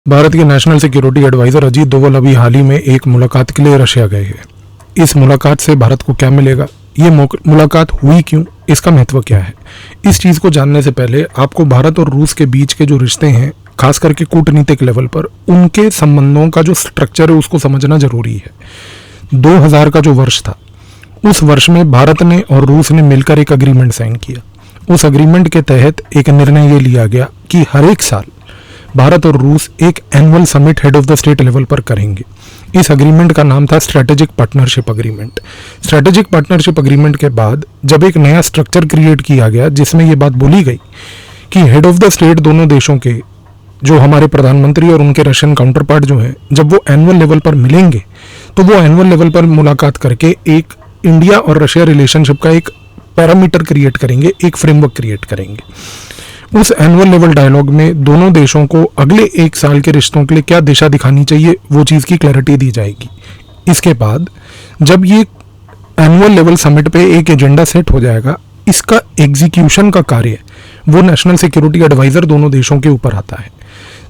भारत के national security advisor Ajit Doval अभी हाल ही में एक मुलाकात के लिए रशिया गए हैं। इस मुलाकात से भारत को क्या मिलेगा, ये मुलाकात हुई क्यों, इसका महत्व क्या है, इस चीज़ को जानने से पहले आपको भारत और रूस के बीच के जो रिश्ते हैं, खास करके कूटनीतिक लेवल पर उनके संबंधों का जो स्ट्रक्चर है उसको समझना जरूरी है। 2000 का जो वर्ष था, उस वर्ष में भारत ने और रूस ने मिलकर एक अग्रीमेंट साइन किया। उस अग्रीमेंट के तहत एक निर्णय ये लिया गया कि हर एक साल भारत और रूस एक annual summit head of the state level पर करेंगे। इस अग्रीमेंट का नाम था strategic partnership agreement. Strategic partnership agreement के बाद जब एक नया स्ट्रक्चर क्रिएट किया गया जिसमें ये बात बोली गई कि हेड ऑफ द स्टेट दोनों देशों के, जो हमारे प्रधानमंत्री और उनके रशियन काउंटर पार्ट जो हैं, जब वो एनुअल लेवल पर मिलेंगे तो वो एनुअल लेवल पर मुलाकात करके एक इंडिया और रशिया रिलेशनशिप का एक पैरामीटर क्रिएट करेंगे, एक फ्रेमवर्क क्रिएट करेंगे। उस एनुअल लेवल डायलॉग में दोनों देशों को अगले एक साल के रिश्तों के लिए क्या दिशा दिखानी चाहिए, वो चीज़ की क्लैरिटी दी जाएगी। इसके बाद जब ये एनुअल लेवल समिट पे एक एजेंडा सेट हो जाएगा, इसका एग्जीक्यूशन का कार्य वो नेशनल सिक्योरिटी एडवाइजर दोनों देशों के ऊपर आता है।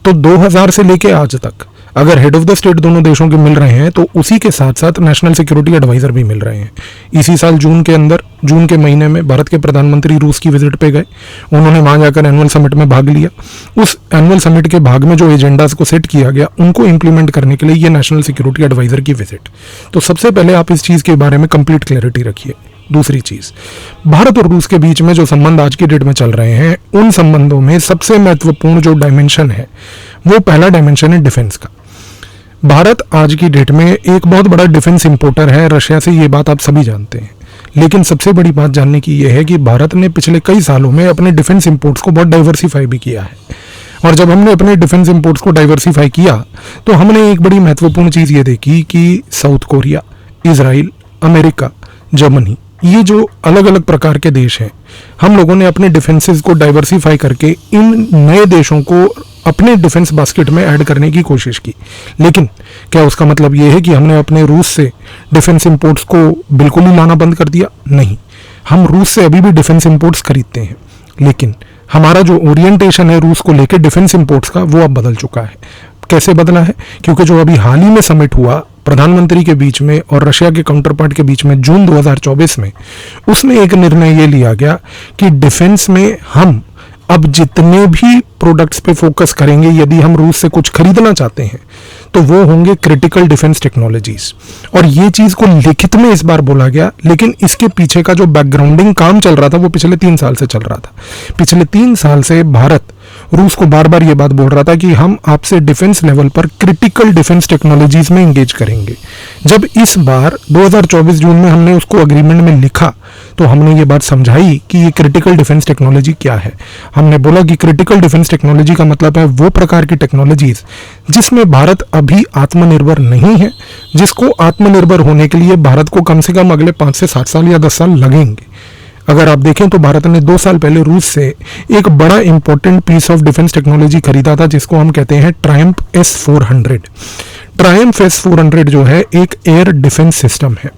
तो 2000 से लेके आज तक अगर हेड ऑफ द स्टेट दोनों देशों के मिल रहे हैं तो उसी के साथ साथ नेशनल सिक्योरिटी एडवाइजर भी मिल रहे हैं। इसी साल जून के महीने में भारत के प्रधानमंत्री रूस की विजिट पे गए, उन्होंने वहां जाकर एनुअल समिट में भाग लिया। उस एनुअल समिट के भाग में जो एजेंडाज को सेट किया गया उनको इंप्लीमेंट करने के लिए ये नेशनल सिक्योरिटी एडवाइजर की विजिट। तो सबसे पहले आप इस चीज़ के बारे में कंप्लीट क्लैरिटी रखिए। दूसरी चीज, भारत और रूस के बीच में जो संबंध आज की डेट में चल रहे हैं, उन संबंधों में सबसे महत्वपूर्ण जो डायमेंशन है वो पहला डायमेंशन है डिफेंस का। भारत आज की डेट में एक बहुत बड़ा डिफेंस इंपोर्टर है रशिया से, ये बात आप सभी जानते हैं। लेकिन सबसे बड़ी बात जानने की यह है कि भारत ने पिछले कई सालों में अपने डिफेंस इंपोर्ट्स को बहुत डाइवर्सिफाई भी किया है। और जब हमने अपने डिफेंस इंपोर्ट्स को डाइवर्सिफाई किया तो हमने एक बड़ी महत्वपूर्ण चीज़ ये देखी कि south Korea, Israel, America, Germany, ये जो अलग अलग प्रकार के देश हैं, हम लोगों ने अपने डिफेंसेस को डाइवर्सिफाई करके इन नए देशों को अपने डिफेंस बास्केट में ऐड करने की कोशिश की। लेकिन क्या उसका मतलब ये है कि हमने अपने रूस से डिफेंस इंपोर्ट्स को बिल्कुल ही लाना बंद कर दिया? नहीं, हम रूस से अभी भी डिफेंस इंपोर्ट्स खरीदते हैं, लेकिन हमारा जो ओरिएंटेशन है रूस को लेकर डिफेंस इंपोर्ट्स का, वो अब बदल चुका है। कैसे बदला है? क्योंकि जो अभी हाल ही में समिट हुआ प्रधानमंत्री के बीच में और रशिया के काउंटर पार्ट के बीच में जून 2024 में, उसमें एक निर्णय ये लिया गया कि डिफेंस में हम अब जितने भी प्रोडक्ट्स पे फोकस करेंगे, यदि हम रूस से कुछ खरीदना चाहते हैं तो वो होंगे क्रिटिकल डिफेंस टेक्नोलॉजीज। और ये चीज को लिखित में इस बार बोला गया, लेकिन इसके पीछे का जो बैकग्राउंडिंग काम चल रहा था वो पिछले 3 साल से चल रहा था। पिछले 3 साल से भारत रूस को बार बार ये बात बोल रहा था कि हम आपसे डिफेंस लेवल पर क्रिटिकल डिफेंस टेक्नोलॉजीज में एंगेज करेंगे। जब इस बार 2024 जून में हमने उसको अग्रीमेंट में लिखा तो हमने ये बात समझाई कि ये क्रिटिकल डिफेंस टेक्नोलॉजी क्या है। हमने बोला कि क्रिटिकल डिफेंस टेक्नोलॉजी का मतलब है वो प्रकार की टेक्नोलॉजीज जिसमें भारत अभी आत्मनिर्भर नहीं है, जिसको आत्मनिर्भर होने के लिए भारत को कम से कम अगले 5 से 7 साल या 10 साल लगेंगे। अगर आप देखें तो भारत ने 2 साल पहले रूस से एक बड़ा important piece of defence technology खरीदा था जिसको हम कहते हैं ट्रायम्फ S-400। ट्रायम्फ S-400 जो है एक एयर डिफेंस सिस्टम है।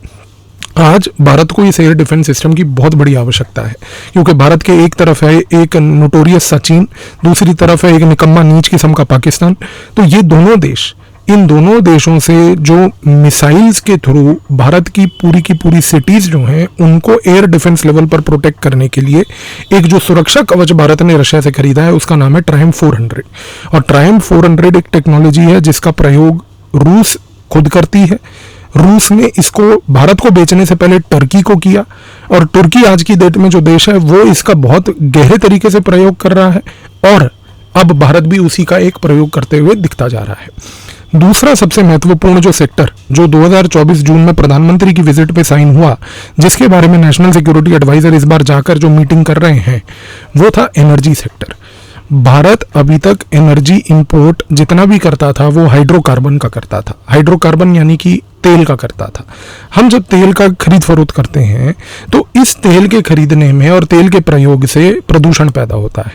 आज भारत को इस एयर डिफेंस सिस्टम की बहुत बड़ी आवश्यकता है, क्योंकि भारत के एक तरफ है एक नोटोरियस सा चीन, दूसरी तरफ है एक निकम्मा नीच किस्म का पाकिस्तान। तो ये दोनों देश, इन दोनों देशों से जो मिसाइल्स के थ्रू भारत की पूरी सिटीज जो हैं उनको एयर डिफेंस लेवल पर प्रोटेक्ट करने के लिए एक जो सुरक्षा कवच भारत ने रशिया से खरीदा है उसका नाम है ट्रायम्फ 400। और ट्रायम्फ 400 एक टेक्नोलॉजी है जिसका प्रयोग रूस खुद करती है। रूस ने इसको भारत को बेचने से पहले टर्की को किया, और तुर्की आज की डेट में जो देश है वो इसका बहुत गहरे तरीके से प्रयोग कर रहा है, और अब भारत भी उसी का एक प्रयोग करते हुए दिखता जा रहा है। दूसरा सबसे महत्वपूर्ण जो सेक्टर जो 2024 जून में प्रधानमंत्री की विजिट पे साइन हुआ, जिसके बारे में नेशनल सिक्योरिटी एडवाइजर इस बार जाकर जो मीटिंग कर रहे हैं, वो था एनर्जी सेक्टर। भारत अभी तक एनर्जी इंपोर्ट जितना भी करता था वो हाइड्रोकार्बन का करता था। हाइड्रोकार्बन यानी कि तेल का करता था। हम जब तेल का खरीद फरोख्त करते हैं तो इस तेल के खरीदने में और तेल के प्रयोग से प्रदूषण पैदा होता है।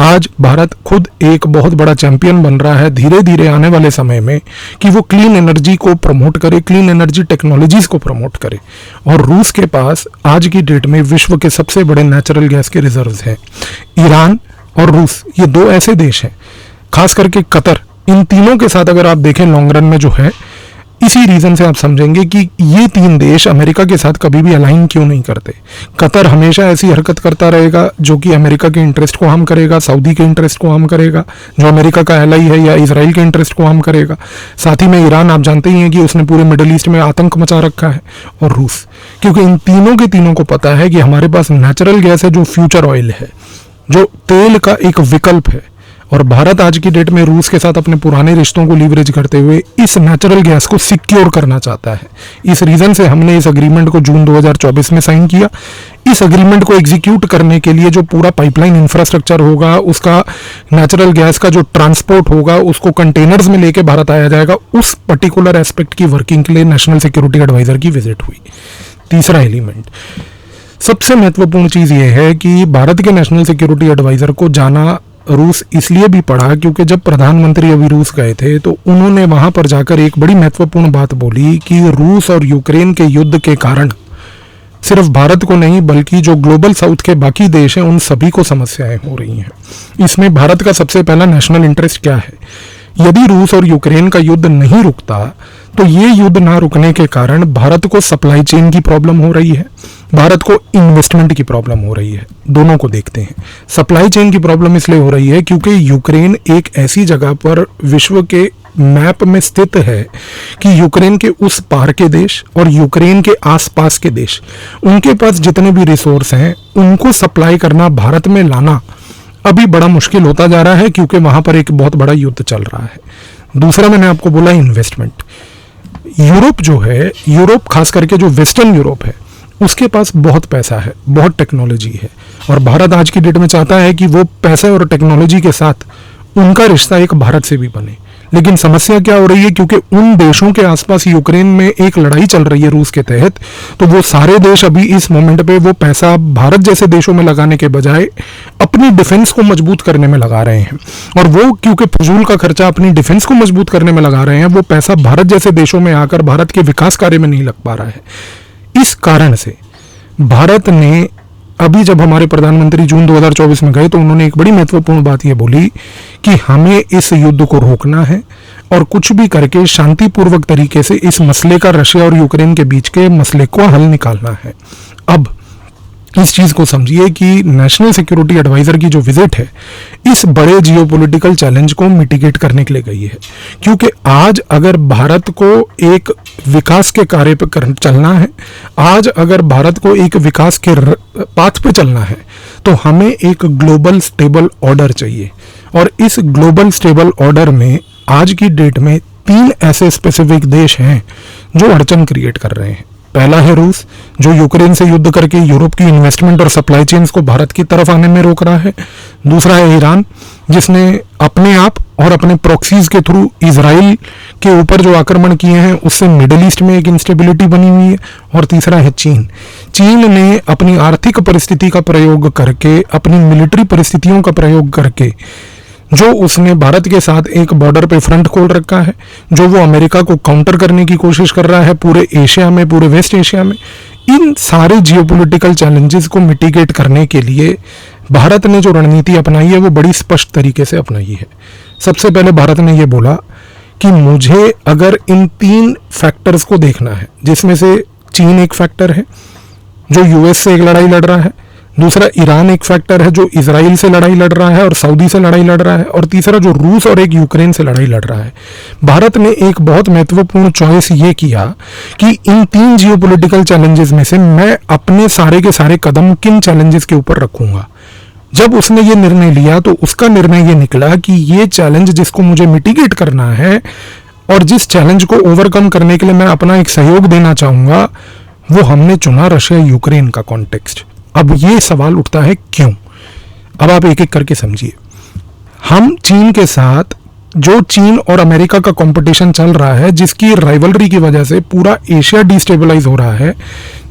आज भारत खुद एक बहुत बड़ा चैंपियन बन रहा है धीरे धीरे आने वाले समय में कि वो क्लीन एनर्जी को प्रमोट करे, क्लीन एनर्जी टेक्नोलॉजीज को प्रमोट करे। और रूस के पास आज की डेट में विश्व के सबसे बड़े नेचुरल गैस के रिजर्व्स हैं। ईरान और रूस, ये 2 ऐसे देश हैं, खास करके कतर, इन तीनों के साथ अगर आप देखें लॉन्ग रन में जो है, इसी रीजन से आप समझेंगे कि ये तीन देश अमेरिका के साथ कभी भी अलाइन क्यों नहीं करते। कतर हमेशा ऐसी हरकत करता रहेगा जो कि अमेरिका के इंटरेस्ट को हार्म करेगा, सऊदी के इंटरेस्ट को हार्म करेगा, जो अमेरिका का एलाई है, या इसराइल के इंटरेस्ट को हार्म करेगा। साथ ही में ईरान, आप जानते ही हैं कि उसने पूरे मिडिल ईस्ट में आतंक मचा रखा है, और रूस, क्योंकि इन तीनों के तीनों को पता है कि हमारे पास नेचुरल गैस है जो फ्यूचर ऑयल है, जो तेल का एक विकल्प है, और भारत आज की डेट में रूस के साथ अपने पुराने रिश्तों को लीवरेज करते हुए इस नेचुरल गैस को सिक्योर करना चाहता है। इस रीजन से हमने इस अग्रीमेंट को जून 2024 में साइन किया। इस अग्रीमेंट को एग्जीक्यूट करने के लिए जो पूरा पाइपलाइन इंफ्रास्ट्रक्चर होगा, उसका नेचुरल गैस का जो ट्रांसपोर्ट होगा, उसको कंटेनर्स में लेके भारत आया जाएगा, उस पर्टिकुलर एस्पेक्ट की वर्किंग के लिए नेशनल सिक्योरिटी एडवाइजर की विजिट हुई। तीसरा एलिमेंट, सबसे महत्वपूर्ण चीज यह है कि भारत के नेशनल सिक्योरिटी एडवाइजर को जाना रूस इसलिए भी पड़ा क्योंकि जब प्रधानमंत्री अभी रूस गए थे तो उन्होंने वहां पर जाकर एक बड़ी महत्वपूर्ण बात बोली कि रूस और यूक्रेन के युद्ध के कारण सिर्फ भारत को नहीं बल्कि जो ग्लोबल साउथ के बाकी देश हैं उन सभी को समस्याएं हो रही हैं। इसमें भारत का सबसे पहला नेशनल इंटरेस्ट क्या है? यदि रूस और यूक्रेन का युद्ध नहीं रुकता तो ये युद्ध ना रुकने के कारण भारत को सप्लाई चेन की प्रॉब्लम हो रही है, भारत को इन्वेस्टमेंट की प्रॉब्लम हो रही है। दोनों को देखते हैं। सप्लाई चेन की प्रॉब्लम इसलिए हो रही है क्योंकि यूक्रेन एक ऐसी जगह पर विश्व के मैप में स्थित है कि यूक्रेन के उस पार के देश और यूक्रेन के आसपास के देश, उनके पास जितने भी रिसोर्स हैं उनको सप्लाई करना, भारत में लाना अभी बड़ा मुश्किल होता जा रहा है क्योंकि वहां पर एक बहुत बड़ा युद्ध चल रहा है। दूसरा, मैंने आपको बोला इन्वेस्टमेंट। यूरोप जो है, यूरोप खास करके जो वेस्टर्न यूरोप है, उसके पास बहुत पैसा है, बहुत टेक्नोलॉजी है, और भारत आज की डेट में चाहता है कि वो पैसे और टेक्नोलॉजी के साथ उनका रिश्ता एक भारत से भी बने। लेकिन समस्या क्या हो रही है, क्योंकि उन देशों के आसपास यूक्रेन में एक लड़ाई चल रही है रूस के तहत, तो वो सारे देश अभी इस मोमेंट पे वो पैसा भारत जैसे देशों में लगाने के बजाय अपनी डिफेंस को मजबूत करने में लगा रहे हैं, और वो क्योंकि फजूल का खर्चा अपनी डिफेंस को मजबूत करने में लगा रहे हैं, वो पैसा भारत जैसे देशों में आकर भारत के विकास कार्य में नहीं लग पा रहा है। इस कारण से भारत ने अभी जब हमारे प्रधानमंत्री जून 2024 में गए तो उन्होंने एक बड़ी महत्वपूर्ण बात यह बोली कि हमें इस युद्ध को रोकना है और कुछ भी करके शांतिपूर्वक तरीके से इस मसले का, रशिया और यूक्रेन के बीच के मसले को हल निकालना है। अब इस चीज को समझिए कि नेशनल सिक्योरिटी एडवाइजर की जो विजिट है इस बड़े जियोपॉलिटिकल चैलेंज को मिटिगेट करने के लिए गई है, क्योंकि आज अगर भारत को एक विकास के कार्य पर चलना है, आज अगर भारत को एक विकास के पाथ पे चलना है, तो हमें एक ग्लोबल स्टेबल ऑर्डर चाहिए। और इस ग्लोबल स्टेबल ऑर्डर में आज की डेट में 3 ऐसे स्पेसिफिक देश हैं जो अड़चन क्रिएट कर रहे हैं। पहला है रूस, जो यूक्रेन से युद्ध करके यूरोप की इन्वेस्टमेंट और सप्लाई चेन्स को भारत की तरफ आने में रोक रहा है। दूसरा है ईरान, जिसने अपने आप और अपने प्रॉक्सीज के थ्रू इजराइल के ऊपर जो आक्रमण किए हैं उससे मिडिल ईस्ट में एक इंस्टेबिलिटी बनी हुई है। और तीसरा है चीन। चीन ने अपनी आर्थिक परिस्थिति का प्रयोग करके, अपनी मिलिट्री परिस्थितियों का प्रयोग करके, जो उसने भारत के साथ एक बॉर्डर पे फ्रंट खोल रखा है, जो वो अमेरिका को काउंटर करने की कोशिश कर रहा है पूरे एशिया में, पूरे वेस्ट एशिया में। इन सारे जियोपॉलिटिकल चैलेंजेस को मिटिगेट करने के लिए भारत ने जो रणनीति अपनाई है वो बड़ी स्पष्ट तरीके से अपनाई है। सबसे पहले भारत ने ये बोला कि मुझे अगर इन 3 फैक्टर्स को देखना है, जिसमें से चीन एक फैक्टर है जो यूएस से एक लड़ाई लड़ रहा है, दूसरा ईरान एक फैक्टर है जो इजराइल से लड़ाई लड़ रहा है और सऊदी से लड़ाई लड़ रहा है, और तीसरा जो रूस और एक यूक्रेन से लड़ाई लड़ रहा है। भारत ने एक बहुत महत्वपूर्ण चॉइस ये किया कि इन 3 जियोपॉलिटिकल चैलेंजेस में से मैं अपने सारे के सारे कदम किन चैलेंजेस के ऊपर रखूंगा। जब उसने ये निर्णय लिया तो उसका निर्णय ये निकला कि ये चैलेंज जिसको मुझे मिटिगेट करना है और जिस चैलेंज को ओवरकम करने के लिए मैं अपना एक सहयोग देना चाहूंगा, वो हमने चुना रशिया यूक्रेन का कॉन्टेक्स्ट। अब ये सवाल उठता है क्यों? अब आप एक एक करके समझिए। हम चीन के साथ, जो चीन और अमेरिका का कंपटीशन चल रहा है, जिसकी राइवलरी की वजह से पूरा एशिया डिस्टेबलाइज हो रहा है,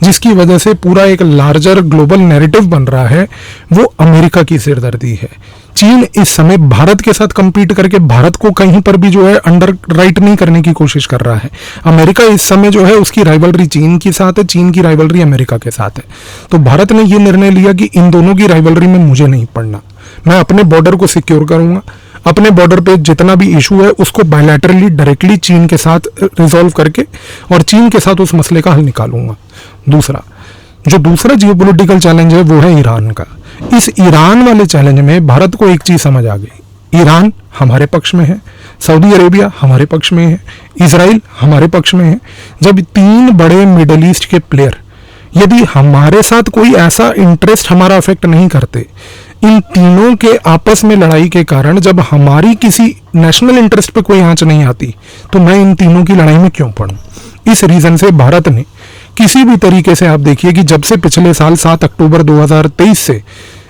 जिसकी वजह से पूरा एक लार्जर ग्लोबल नैरेटिव बन रहा है, वो अमेरिका की सिरदर्दी है। चीन इस समय भारत के साथ कंपीट करके भारत को कहीं पर भी जो है अंडर राइट नहीं करने की कोशिश कर रहा है। अमेरिका इस समय जो है उसकी राइवलरी चीन के साथ है, चीन की राइवलरी अमेरिका के साथ है। तो भारत ने यह निर्णय लिया कि इन दोनों की राइवलरी में मुझे नहीं पड़ना, मैं अपने बॉर्डर को सिक्योर करूंगा, अपने बॉर्डर पे जितना भी इशू है उसको बायलैटरली डायरेक्टली चीन के साथ रिजॉल्व करके और चीन के साथ उस मसले का हल निकालूंगा। दूसरा, जो दूसरा जियोपॉलिटिकल चैलेंज है वो है ईरान का। इस ईरान वाले चैलेंज में भारत को एक चीज समझ आ गई, ईरान हमारे पक्ष में है, सऊदी अरेबिया हमारे पक्ष में है, इजराइल हमारे पक्ष में है। जब तीन बड़े मिडल ईस्ट के प्लेयर यदि हमारे साथ कोई ऐसा इंटरेस्ट हमारा अफेक्ट नहीं करते, इन तीनों के आपस में लड़ाई के कारण जब हमारी किसी नेशनल इंटरेस्ट पे कोई आंच नहीं आती, तो मैं इन तीनों की लड़ाई में क्यों पड़ूं। इस रीजन से भारत ने किसी भी तरीके से, आप देखिए कि जब से पिछले साल 7 अक्टूबर 2023 से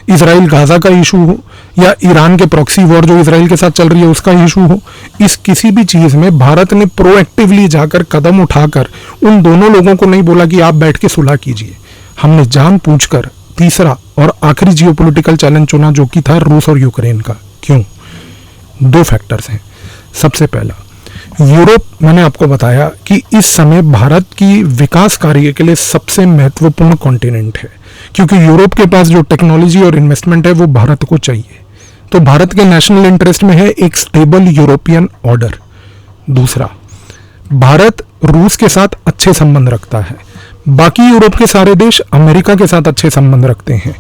इजराइल गाजा का इशू हो या ईरान के प्रॉक्सी वॉर जो इजराइल के साथ चल रही है उसका इशू हो, इस किसी भी चीज में भारत ने प्रोएक्टिवली जाकर कदम उठाकर उन दोनों लोगों को नहीं बोला कि आप बैठ के सुलह कीजिए। हमने जानबूझकर तीसरा और आखिरी जियोपॉलिटिकल चैलेंज चुना जो कि था रूस और यूक्रेन का। क्यों? 2 फैक्टर्स हैं। सबसे पहला, यूरोप, मैंने आपको बताया कि इस समय भारत की विकास कार्य के लिए सबसे महत्वपूर्ण कॉन्टिनेंट है, क्योंकि यूरोप के पास जो टेक्नोलॉजी और इन्वेस्टमेंट है वो भारत को चाहिए। तो भारत के नेशनल इंटरेस्ट में है एक स्टेबल यूरोपियन ऑर्डर। दूसरा, भारत रूस के साथ अच्छे संबंध रखता है, बाकी यूरोप के सारे देश अमेरिका के साथ अच्छे संबंध रखते हैं।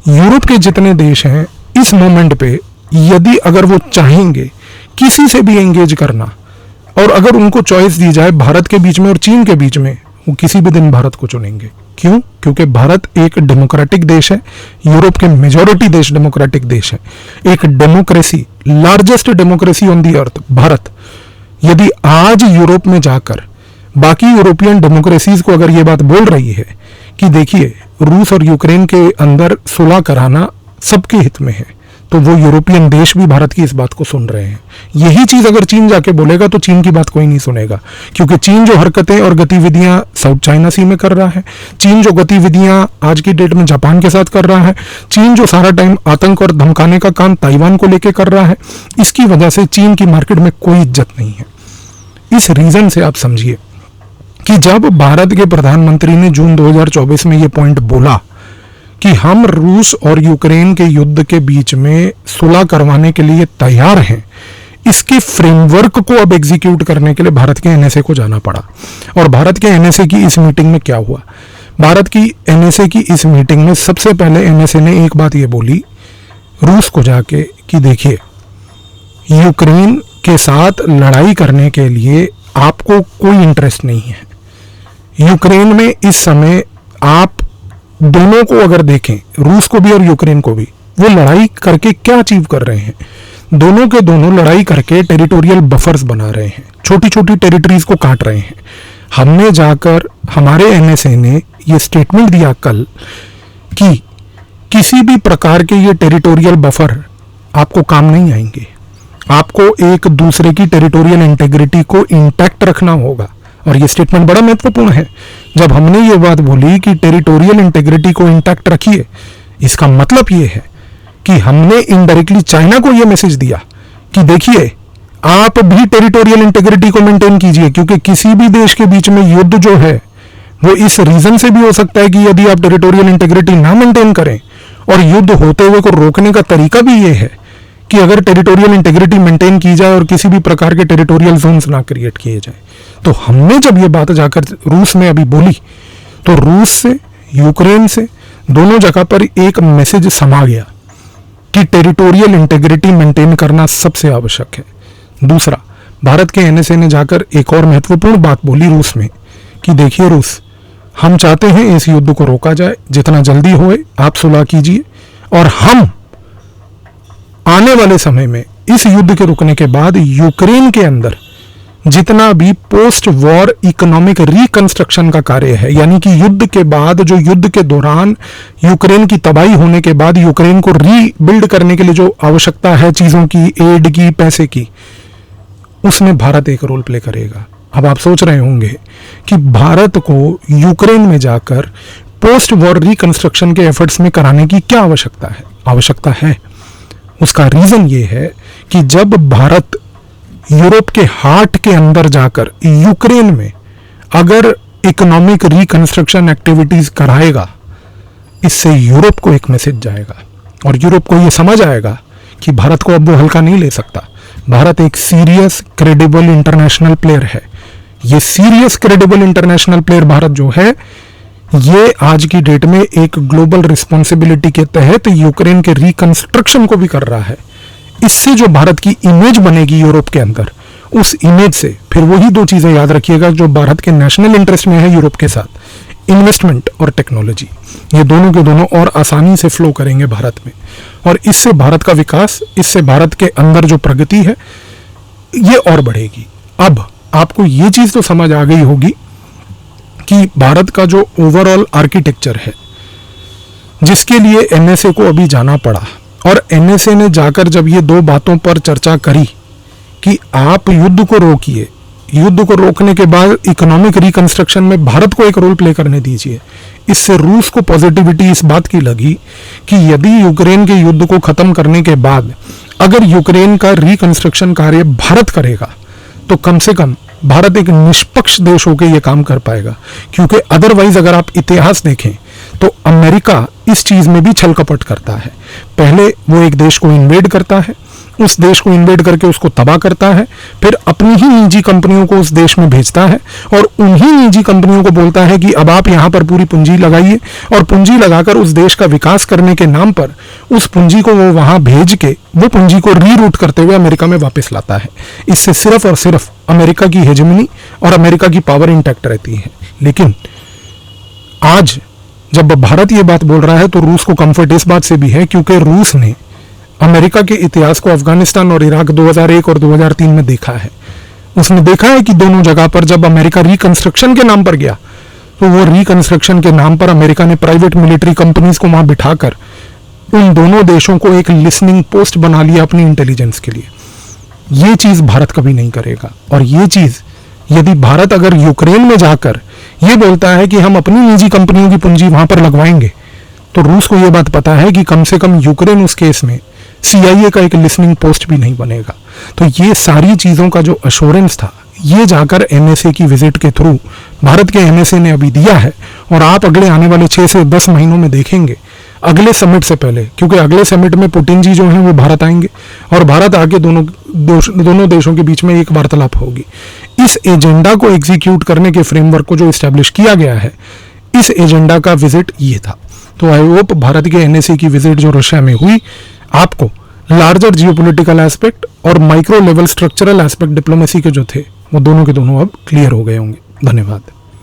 यूरोप के जितने देश हैं इस मोमेंट पे यदि अगर वो चाहेंगे किसी से भी एंगेज करना और अगर उनको चॉइस दी जाए भारत के बीच में और चीन के बीच में, वो किसी भी दिन भारत को चुनेंगे। क्यों? क्योंकि भारत एक डेमोक्रेटिक देश है, यूरोप के मेजॉरिटी देश डेमोक्रेटिक देश है, एक democracy, largest democracy on the earth Bharat. यदि आज यूरोप में जाकर बाकी यूरोपियन डेमोक्रेसीज को अगर ये बात बोल रही है कि देखिए रूस और यूक्रेन के अंदर सुलह कराना सबके हित में है, तो वो यूरोपियन देश भी भारत की इस बात को सुन रहे हैं। यही चीज अगर चीन जाके बोलेगा तो चीन की बात कोई नहीं सुनेगा, क्योंकि चीन जो हरकतें और गतिविधियां साउथ चाइना सी में कर रहा है, चीन जो गतिविधियां आज की डेट में जापान के साथ कर रहा है, चीन जो सारा टाइम आतंक और धमकाने का काम ताइवान को लेकर कर रहा है, इसकी वजह से चीन की मार्केट में कोई इज्जत नहीं है। इस रीजन से आप समझिए कि जब भारत के प्रधानमंत्री ने जून 2024 में ये पॉइंट बोला कि हम रूस और यूक्रेन के युद्ध के बीच में सुलह करवाने के लिए तैयार हैं, इसके फ्रेमवर्क को अब एग्जीक्यूट करने के लिए भारत के एनएसए को जाना पड़ा। और भारत के एनएसए की इस मीटिंग में क्या हुआ? भारत की एनएसए की इस मीटिंग में सबसे पहले एनएसए ने एक बात ये बोली रूस को जाके कि देखिए, यूक्रेन के साथ लड़ाई करने के लिए आपको कोई इंटरेस्ट नहीं है। यूक्रेन में इस समय आप दोनों को अगर देखें, रूस को भी और यूक्रेन को भी, वो लड़ाई करके क्या अचीव कर रहे हैं? दोनों के दोनों लड़ाई करके टेरिटोरियल बफर्स बना रहे हैं, छोटी छोटी टेरिटरीज को काट रहे हैं। हमने जाकर, हमारे एनएसए ने ये स्टेटमेंट दिया कल कि किसी भी प्रकार के ये टेरिटोरियल बफर आपको काम नहीं आएंगे, आपको एक दूसरे की टेरिटोरियल इंटेग्रिटी को इंटैक्ट रखना होगा। और ये स्टेटमेंट बड़ा महत्वपूर्ण है। जब हमने ये बात बोली कि टेरिटोरियल इंटेग्रिटी को इंटैक्ट रखिए, इसका मतलब ये है कि हमने इनडायरेक्टली चाइना को ये मैसेज दिया कि देखिए आप भी टेरिटोरियल इंटेग्रिटी को मेंटेन कीजिए, क्योंकि किसी भी देश के बीच में युद्ध जो है वो इस रीजन से भी हो सकता है कि यदि आप टेरिटोरियल इंटेग्रिटी ना मेंटेन करें, और युद्ध होते हुए को रोकने का तरीका भी ये है कि अगर टेरिटोरियल इंटेग्रिटी मेंटेन की जाए और किसी भी प्रकार के टेरिटोरियल जोन्स ना क्रिएट किए जाए। तो हमने जब ये बात जाकर रूस में अभी बोली, तो रूस से, यूक्रेन से, दोनों जगह पर एक मैसेज समा गया कि टेरिटोरियल इंटेग्रिटी मेंटेन करना सबसे आवश्यक है। दूसरा, भारत के एनएसए ने जाकर एक और महत्वपूर्ण बात बोली रूस में कि देखिए रूस, हम चाहते हैं इस युद्ध को रोका जाए, जितना जल्दी होए आप सुलह कीजिए, और हम आने वाले समय में इस युद्ध के रुकने के बाद यूक्रेन के अंदर जितना भी पोस्ट वॉर इकोनॉमिक रिकंस्ट्रक्शन का कार्य है, यानी कि युद्ध के बाद, जो युद्ध के दौरान यूक्रेन की तबाही होने के बाद यूक्रेन को रीबिल्ड करने के लिए जो आवश्यकता है चीजों की, एड की, पैसे की, उसमें भारत एक रोल प्ले करेगा। अब आप सोच रहे होंगे कि भारत को यूक्रेन में जाकर पोस्ट वॉर रिकंस्ट्रक्शन के एफर्ट्स में कराने की क्या आवश्यकता है? आवश्यकता है। उसका रीजन ये है कि जब भारत यूरोप के हार्ट के अंदर जाकर यूक्रेन में अगर इकोनॉमिक रिकंस्ट्रक्शन एक्टिविटीज कराएगा, इससे यूरोप को एक मैसेज जाएगा और यूरोप को ये समझ आएगा कि भारत को अब वो हल्का नहीं ले सकता। भारत एक सीरियस क्रेडिबल इंटरनेशनल प्लेयर है। ये serious credible international player Bharat जो है, ये आज की डेट में एक ग्लोबल रिस्पॉन्सिबिलिटी के तहत यूक्रेन के रिकंस्ट्रक्शन को भी कर रहा है। इससे जो भारत की इमेज बनेगी यूरोप के अंदर, उस इमेज से फिर वही दो चीजें याद रखिएगा जो भारत के नेशनल इंटरेस्ट में है यूरोप के साथ, इन्वेस्टमेंट और टेक्नोलॉजी। ये दोनों के दोनों और आसानी से फ्लो करेंगे भारत में, और इससे भारत का विकास, इससे भारत के अंदर जो प्रगति है ये और बढ़ेगी। अब आपको ये चीज तो समझ आ गई होगी कि भारत का जो ओवरऑल आर्किटेक्चर है, जिसके लिए एनएसए को अभी जाना पड़ा, और एनएसए ने जाकर जब ये दो बातों पर चर्चा करी कि आप युद्ध को रोकिए, युद्ध को रोकने के बाद इकोनॉमिक रिकंस्ट्रक्शन में भारत को एक रोल प्ले करने दीजिए, इससे रूस को पॉजिटिविटी इस बात की लगी कि यदि यूक्रेन के युद्ध को खत्म करने के बाद अगर यूक्रेन का रिकंस्ट्रक्शन कार्य भारत करेगा तो कम से कम भारत एक निष्पक्ष देश होकर यह काम कर पाएगा। क्योंकि अदरवाइज अगर आप इतिहास देखें तो अमेरिका इस चीज में भी छल कपट करता है। पहले वो एक देश को इन्वेड करता है, उस देश को इन्वेड करके उसको तबाह करता है, फिर अपनी ही निजी कंपनियों को उस देश में भेजता है और उन्हीं निजी कंपनियों को बोलता है कि अब आप यहां पर पूरी पूंजी लगाइए, और पूंजी लगाकर उस देश का विकास करने के नाम पर उस पूंजी को वो वहां भेज के वो पूंजी को रीरूट करते हुए अमेरिका में वापस लाता है। इससे सिर्फ और सिर्फ अमेरिका की हेजेमनी और अमेरिका की पावर इंटैक्ट रहती है। लेकिन आज जब भारत ये बात बोल रहा है तो रूस को कंफर्ट इस बात से भी है क्योंकि रूस ने अमेरिका के इतिहास को अफगानिस्तान और इराक 2001 और 2003 में देखा है। उसने देखा है कि दोनों जगह पर जब अमेरिका रिकंस्ट्रक्शन के नाम पर गया तो वो रिकंस्ट्रक्शन के नाम पर अमेरिका ने प्राइवेट मिलिट्री कंपनीज को वहां बिठाकर उन दोनों देशों को एक लिसनिंग पोस्ट बना लिया अपनी इंटेलिजेंस के लिए। ये चीज भारत कभी नहीं करेगा। और ये चीज यदि भारत अगर यूक्रेन में जाकर ये बोलता है कि हम अपनी निजी कंपनियों की पूंजी वहां पर लगवाएंगे, तो रूस को यह बात पता है कि कम से कम यूक्रेन उस केस में CIA का एक लिसनिंग पोस्ट भी नहीं बनेगा। तो ये सारी चीजों का जो अश्योरेंस था, ये जाकर NSA की विजिट के थ्रू भारत के NSA ने अभी दिया है। और आप अगले आने वाले 6 से 10 महीनों में देखेंगे, अगले समिट से पहले, क्योंकि अगले समिट में पुतिन जी जो हैं वो भारत आएंगे और भारत आके दोनों देशों के बीच में एक वार्तालाप होगी। इस एजेंडा को एग्जीक्यूट करने के फ्रेमवर्क को जो इस्टेब्लिश किया गया है, इस एजेंडा का विजिट ये था। तो आई होप भारत के NSA की विजिट जो रशिया में हुई, आपको लार्जर जियोपॉलिटिकल एस्पेक्ट और micro level structural aspect diplomacy के जो थे वो दोनों के दोनों अब क्लियर हो गए होंगे। धन्यवाद।